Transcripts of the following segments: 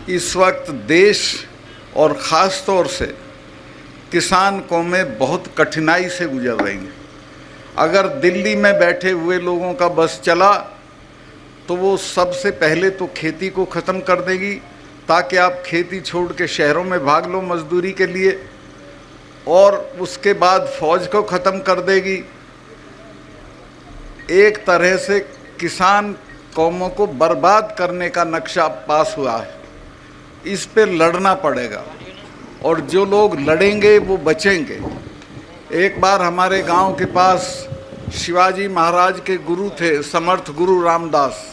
इस वक्त देश और ख़ास तौर से किसान कौमें बहुत कठिनाई से गुजर रही हैं। अगर दिल्ली में बैठे हुए लोगों का बस चला तो वो सबसे पहले तो खेती को ख़त्म कर देगी, ताकि आप खेती छोड़ के शहरों में भाग लो मजदूरी के लिए, और उसके बाद फौज को ख़त्म कर देगी। एक तरह से किसान कौमों को बर्बाद करने का नक्शा पास हुआ है। इस पे लड़ना पड़ेगा और जो लोग लड़ेंगे वो बचेंगे। एक बार हमारे गांव के पास शिवाजी महाराज के गुरु थे, समर्थ गुरु रामदास,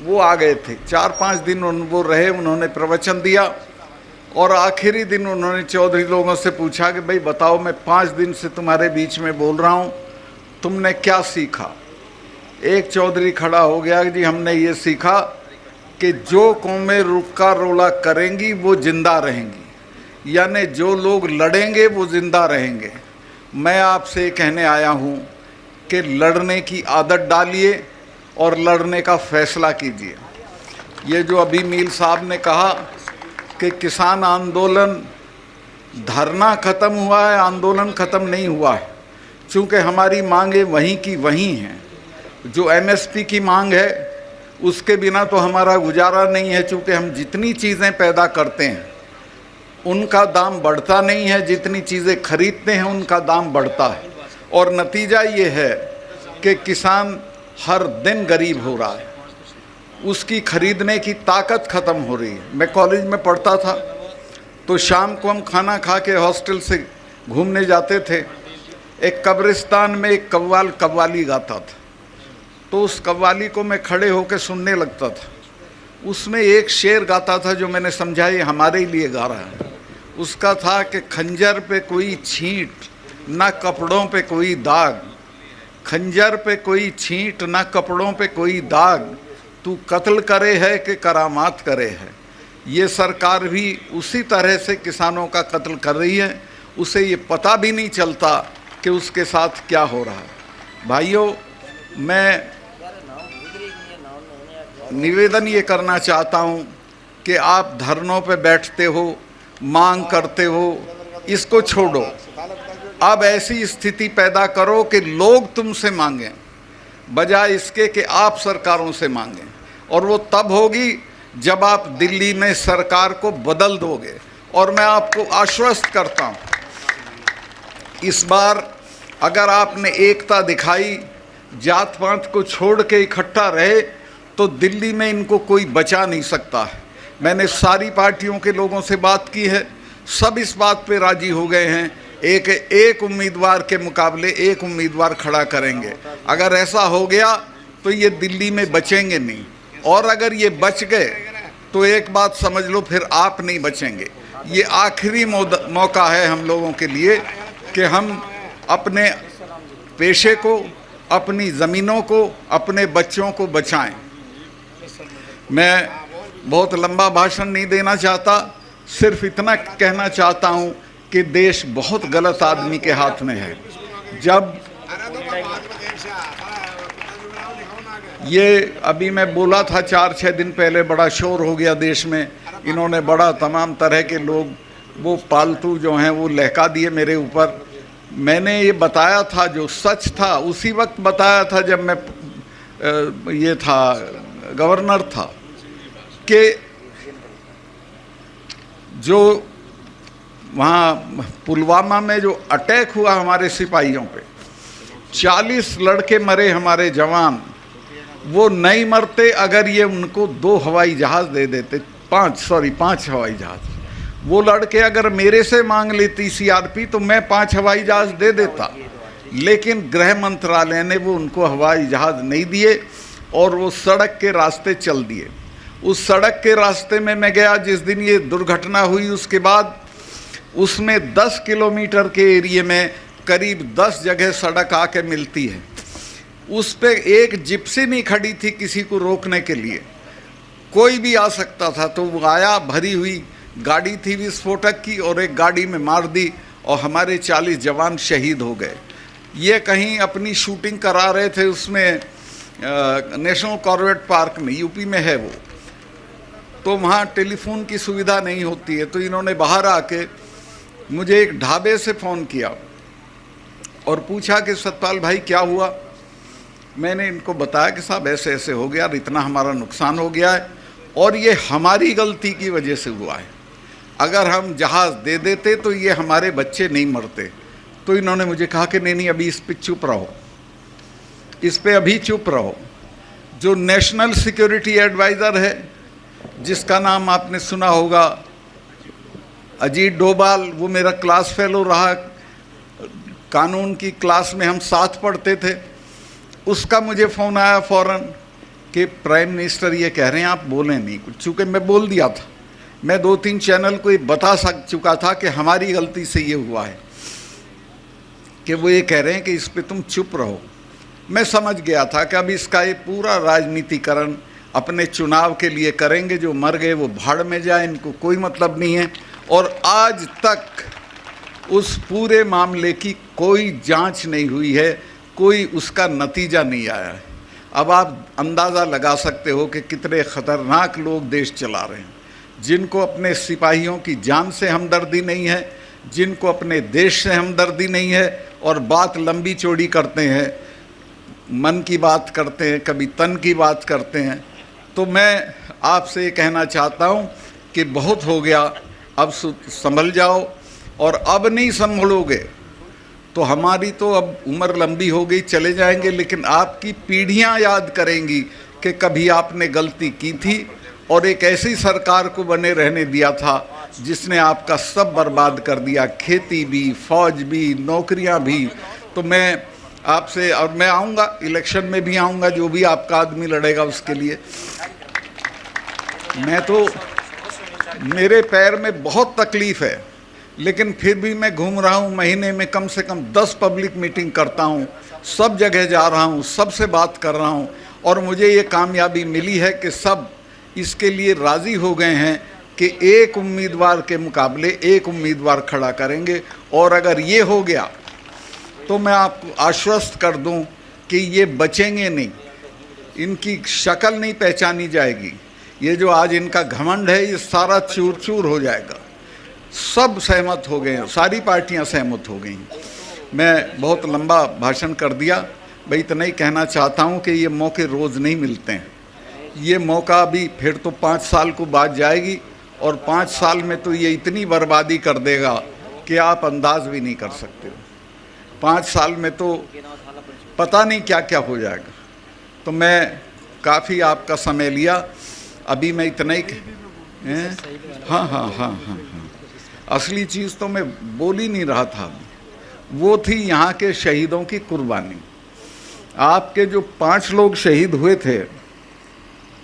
वो आ गए थे। 4-5 दिन वो रहे, उन्होंने प्रवचन दिया और आखिरी दिन उन्होंने चौधरी लोगों से पूछा कि भाई बताओ, मैं 5 दिन से तुम्हारे बीच में बोल रहा हूँ, तुमने क्या सीखा? एक चौधरी खड़ा हो गया कि जी हमने ये सीखा कि जो कौमें रुका रोला करेंगी वो जिंदा रहेंगी, यानी जो लोग लड़ेंगे वो जिंदा रहेंगे। मैं आपसे कहने आया हूँ कि लड़ने की आदत डालिए और लड़ने का फैसला कीजिए। ये जो अभी मील साहब ने कहा कि किसान आंदोलन, धरना ख़त्म हुआ है, आंदोलन ख़त्म नहीं हुआ है, चूँकि हमारी मांगें वहीं की वहीं हैं। जो एमएसपी की मांग है उसके बिना तो हमारा गुजारा नहीं है, चूँकि हम जितनी चीज़ें पैदा करते हैं उनका दाम बढ़ता नहीं है, जितनी चीज़ें खरीदते हैं उनका दाम बढ़ता है, और नतीजा ये है कि किसान हर दिन गरीब हो रहा है, उसकी खरीदने की ताकत ख़त्म हो रही है। मैं कॉलेज में पढ़ता था तो शाम को हम खाना खा के हॉस्टल से घूमने जाते थे। एक कब्रिस्तान में एक कव्वाल कव्वाली गाता था, तो उस कव्वाली को मैं खड़े होकर सुनने लगता था। उसमें एक शेर गाता था जो मैंने समझा ये हमारे लिए गा रहा है। उसका था कि खंजर पे कोई छींट, ना कपड़ों पे कोई दाग, खंजर पे कोई छींट, ना कपड़ों पे कोई दाग, तू कत्ल करे है कि करामात करे है। ये सरकार भी उसी तरह से किसानों का कत्ल कर रही है, उसे ये पता भी नहीं चलता कि उसके साथ क्या हो रहा है। भाइयों, मैं निवेदन ये करना चाहता हूँ कि आप धरनों पे बैठते हो, मांग करते हो, इसको छोड़ो। अब ऐसी स्थिति पैदा करो कि लोग तुमसे मांगें, बजाय इसके कि आप सरकारों से मांगें। और वो तब होगी जब आप दिल्ली में सरकार को बदल दोगे। और मैं आपको आश्वस्त करता हूँ, इस बार अगर आपने एकता दिखाई, जात पात को छोड़ के इकट्ठा रहे, तो दिल्ली में इनको कोई बचा नहीं सकता है। मैंने सारी पार्टियों के लोगों से बात की है, सब इस बात पे राजी हो गए हैं, एक उम्मीदवार के मुकाबले एक उम्मीदवार खड़ा करेंगे। अगर ऐसा हो गया तो ये दिल्ली में बचेंगे नहीं, और अगर ये बच गए तो एक बात समझ लो, फिर आप नहीं बचेंगे। ये आखिरी मौका है हम लोगों के लिए कि हम अपने पेशे को, अपनी ज़मीनों को, अपने बच्चों को बचाएं। मैं बहुत लंबा भाषण नहीं देना चाहता, सिर्फ इतना कहना चाहता हूं कि देश बहुत गलत आदमी के हाथ में है। जब ये अभी मैं बोला था 4-6 दिन पहले, बड़ा शोर हो गया देश में, इन्होंने बड़ा तमाम तरह के लोग वो पालतू जो हैं वो लहका दिए मेरे ऊपर। मैंने ये बताया था, जो सच था उसी वक्त बताया था जब मैं ये था गवर्नर था, कि जो वहाँ पुलवामा में जो अटैक हुआ हमारे सिपाहियों पे, 40 लड़के मरे हमारे जवान, वो नहीं मरते अगर ये उनको 2 हवाई जहाज़ दे देते, 5 हवाई जहाज़। वो लड़के अगर मेरे से मांग लेती सीआरपी तो मैं 5 हवाई जहाज़ दे देता, लेकिन गृह मंत्रालय ने वो उनको हवाई जहाज़ नहीं दिए और वो सड़क के रास्ते चल दिए। उस सड़क के रास्ते में मैं गया जिस दिन ये दुर्घटना हुई, उसके बाद उसमें 10 किलोमीटर के एरिए में करीब 10 जगह सड़क आके मिलती है। उस पे एक जिप्सी नहीं खड़ी थी किसी को रोकने के लिए, कोई भी आ सकता था। तो वो आया, भरी हुई गाड़ी थी विस्फोटक की, और एक गाड़ी में मार दी और हमारे 40 जवान शहीद हो गए। ये कहीं अपनी शूटिंग करा रहे थे उसमें नेशनल कॉर्बेट पार्क में, यूपी में है वो। तो वहाँ टेलीफोन की सुविधा नहीं होती है, तो इन्होंने बाहर आके मुझे एक ढाबे से फ़ोन किया और पूछा कि सतपाल भाई क्या हुआ। मैंने इनको बताया कि साहब ऐसे ऐसे हो गया, इतना हमारा नुकसान हो गया है और ये हमारी गलती की वजह से हुआ है, अगर हम जहाज़ दे देते तो ये हमारे बच्चे नहीं मरते। तो इन्होंने मुझे कहा कि नहीं अभी इस पे चुप रहो, इस पे अभी चुप रहो। जो नेशनल सिक्योरिटी एडवाइज़र है, जिसका नाम आपने सुना होगा, अजीत डोभाल, वो मेरा क्लास फेलो रहा, कानून की क्लास में हम साथ पढ़ते थे। उसका मुझे फ़ोन आया फ़ौरन कि प्राइम मिनिस्टर ये कह रहे हैं आप बोलें नहीं कुछ, चूँकि मैं बोल दिया था, मैं 2-3 चैनल को बता चुका था कि हमारी गलती से ये हुआ है, कि वो ये कह रहे हैं कि इस पे तुम चुप रहो। मैं समझ गया था कि अब इसका ये पूरा राजनीतिकरण अपने चुनाव के लिए करेंगे, जो मर गए वो भाड़ में जाए, इनको कोई मतलब नहीं है। और आज तक उस पूरे मामले की कोई जांच नहीं हुई है, कोई उसका नतीजा नहीं आया है। अब आप अंदाज़ा लगा सकते हो कि कितने ख़तरनाक लोग देश चला रहे हैं, जिनको अपने सिपाहियों की जान से हमदर्दी नहीं है, जिनको अपने देश से हमदर्दी नहीं है, और बात लंबी चौड़ी करते हैं, मन की बात करते हैं, कभी तन की बात करते हैं। तो मैं आपसे ये कहना चाहता हूँ कि बहुत हो गया, अब संभल जाओ, और अब नहीं संभलोगे तो हमारी तो अब उम्र लंबी हो गई, चले जाएंगे, लेकिन आपकी पीढ़ियां याद करेंगी कि कभी आपने गलती की थी और एक ऐसी सरकार को बने रहने दिया था जिसने आपका सब बर्बाद कर दिया, खेती भी, फौज भी, नौकरियां भी। तो मैं आपसे, और मैं आऊँगा, इलेक्शन में भी आऊँगा, जो भी आपका आदमी लड़ेगा उसके लिए। मैं तो, मेरे पैर में बहुत तकलीफ़ है, लेकिन फिर भी मैं घूम रहा हूँ, महीने में कम से कम 10 पब्लिक मीटिंग करता हूँ, सब जगह जा रहा हूँ, सबसे बात कर रहा हूँ, और मुझे ये कामयाबी मिली है कि सब इसके लिए राज़ी हो गए हैं कि एक उम्मीदवार के मुकाबले एक उम्मीदवार खड़ा करेंगे। और अगर ये हो गया तो मैं आपको आश्वस्त कर दूं कि ये बचेंगे नहीं, इनकी शक्ल नहीं पहचानी जाएगी, ये जो आज इनका घमंड है ये सारा चूर चूर हो जाएगा। सब सहमत हो गए हैं, सारी पार्टियां सहमत हो गई। मैं बहुत लंबा भाषण कर दिया, भाई इतना ही कहना चाहता हूं कि ये मौके रोज़ नहीं मिलते हैं। ये मौका अभी फिर तो 5 साल को बाद जाएगी, और 5 साल में तो ये इतनी बर्बादी कर देगा कि आप अंदाज़ भी नहीं कर सकते हो। 5 साल में तो पता नहीं क्या क्या हो जाएगा। तो मैं काफ़ी आपका समय लिया, अभी मैं इतना ही हाँ, असली चीज़ तो मैं बोल ही नहीं रहा था, वो थी यहाँ के शहीदों की कुर्बानी। आपके जो 5 लोग शहीद हुए थे,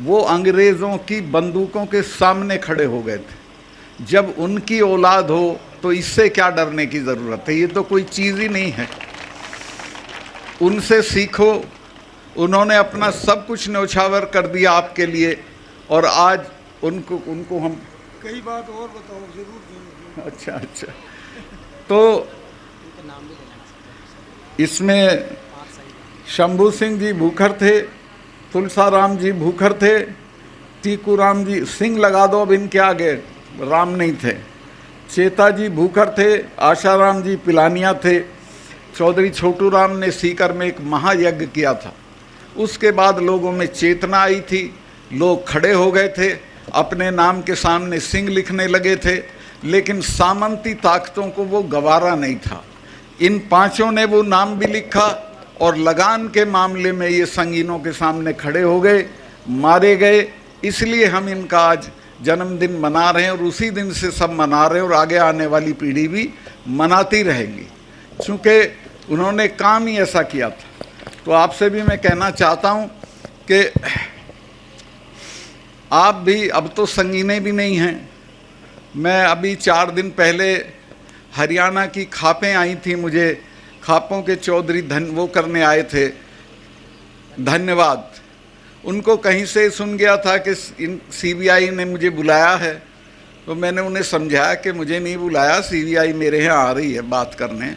वो अंग्रेज़ों की बंदूकों के सामने खड़े हो गए थे। जब उनकी औलाद हो तो इससे क्या डरने की ज़रूरत है, ये तो कोई चीज़ ही नहीं है। उनसे सीखो, उन्होंने अपना सब कुछ न्यौछावर कर दिया आपके लिए, और आज उनको हम कई बात और बताओ जरूर। अच्छा, तो इसमें शंभू सिंह जी भूखर थे, तुलसाराम जी भूखर थे, टीकूराम जी, सिंह लगा दो अब इनके आगे, राम नहीं थे, चेता जी भूखर थे, आशाराम जी पिलानिया थे, चौधरी छोटू राम ने सीकर में एक महायज्ञ किया था। उसके बाद लोगों में चेतना आई थी, लोग खड़े हो गए थे, अपने नाम के सामने सिंह लिखने लगे थे, लेकिन सामंती ताकतों को वो गवारा नहीं था। इन 5 ने वो नाम भी लिखा, और लगान के मामले में ये संगीनों के सामने खड़े हो गए, मारे गए। इसलिए हम इनका आज जन्मदिन मना रहे हैं, और उसी दिन से सब मना रहे हैं, और आगे आने वाली पीढ़ी भी मनाती रहेगी, चूँकि उन्होंने काम ही ऐसा किया था। तो आपसे भी मैं कहना चाहता हूँ कि आप भी अब तो संगीने भी नहीं हैं। मैं अभी 4 दिन पहले हरियाणा की खापें आई थी, मुझे खापों के चौधरी वो करने आए थे, धन्यवाद। उनको कहीं से सुन गया था कि CBI ने मुझे बुलाया है, तो मैंने उन्हें समझाया कि मुझे नहीं बुलाया, CBI मेरे यहाँ आ रही है बात करने,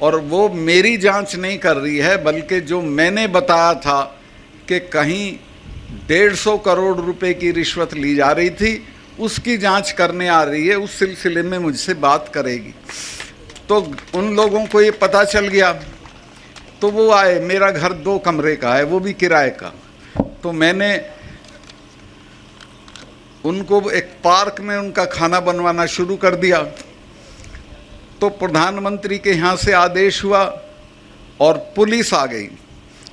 और वो मेरी जांच नहीं कर रही है, बल्कि जो मैंने बताया था कि कहीं 150 करोड़ रुपए की रिश्वत ली जा रही थी, उसकी जांच करने आ रही है, उस सिलसिले में मुझसे बात करेगी। तो उन लोगों को ये पता चल गया, तो वो आए। मेरा घर 2 कमरे का है, वो भी किराए का। तो मैंने उनको एक पार्क में उनका खाना बनवाना शुरू कर दिया। तो प्रधानमंत्री के यहाँ से आदेश हुआ और पुलिस आ गई,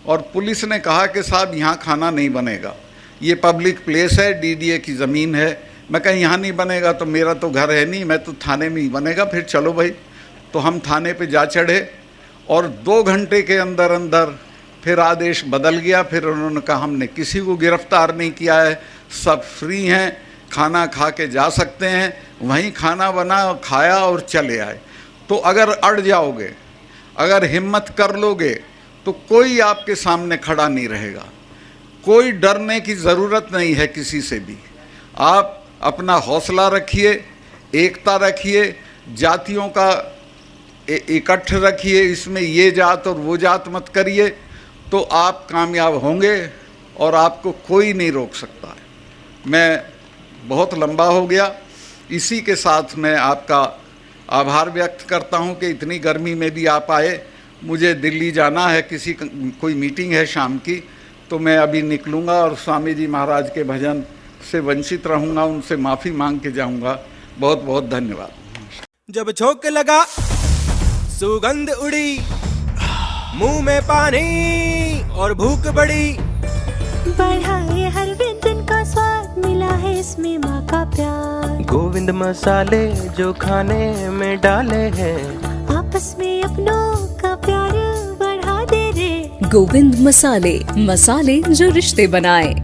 और पुलिस ने कहा कि साहब यहाँ खाना नहीं बनेगा, ये पब्लिक प्लेस है, डीडीए की ज़मीन है। मैं कहा यहाँ नहीं बनेगा तो मेरा तो घर है नहीं, मैं तो थाने में ही बनेगा। फिर चलो भाई। तो हम थाने पे जा चढ़े और 2 घंटे के अंदर अंदर फिर आदेश बदल गया। फिर उन्होंने कहा हमने किसी को गिरफ्तार नहीं किया है, सब फ्री हैं, खाना खा के जा सकते हैं। वहीं खाना बना, खाया और चले आए। तो अगर अड़ जाओगे, अगर हिम्मत कर लोगे, तो कोई आपके सामने खड़ा नहीं रहेगा। कोई डरने की ज़रूरत नहीं है किसी से भी। आप अपना हौसला रखिए, एकता रखिए, जातियों का इकट्ठ रखिए, इसमें ये जात और वो जात मत करिए, तो आप कामयाब होंगे और आपको कोई नहीं रोक सकता है। मैं बहुत लंबा हो गया, इसी के साथ मैं आपका आभार व्यक्त करता हूं कि इतनी गर्मी में भी आप आए। मुझे दिल्ली जाना है, कोई मीटिंग है शाम की, तो मैं अभी निकलूँगा और स्वामी जी महाराज के भजन से वंचित रहूँगा, उनसे माफ़ी मांग के जाऊँगा। बहुत बहुत धन्यवाद। जब झोंक लगा, सुगंध उड़ी, मुंह में पानी और भूख बढ़ी, बढ़ा है हर व्यंजन का स्वाद, मिला है इसमें माँ का प्यार। गोविंद मसाले जो खाने में डाले हैं, आपस में अपनों का प्यार बढ़ा दे रे। गोविंद मसाले, मसाले जो रिश्ते बनाए।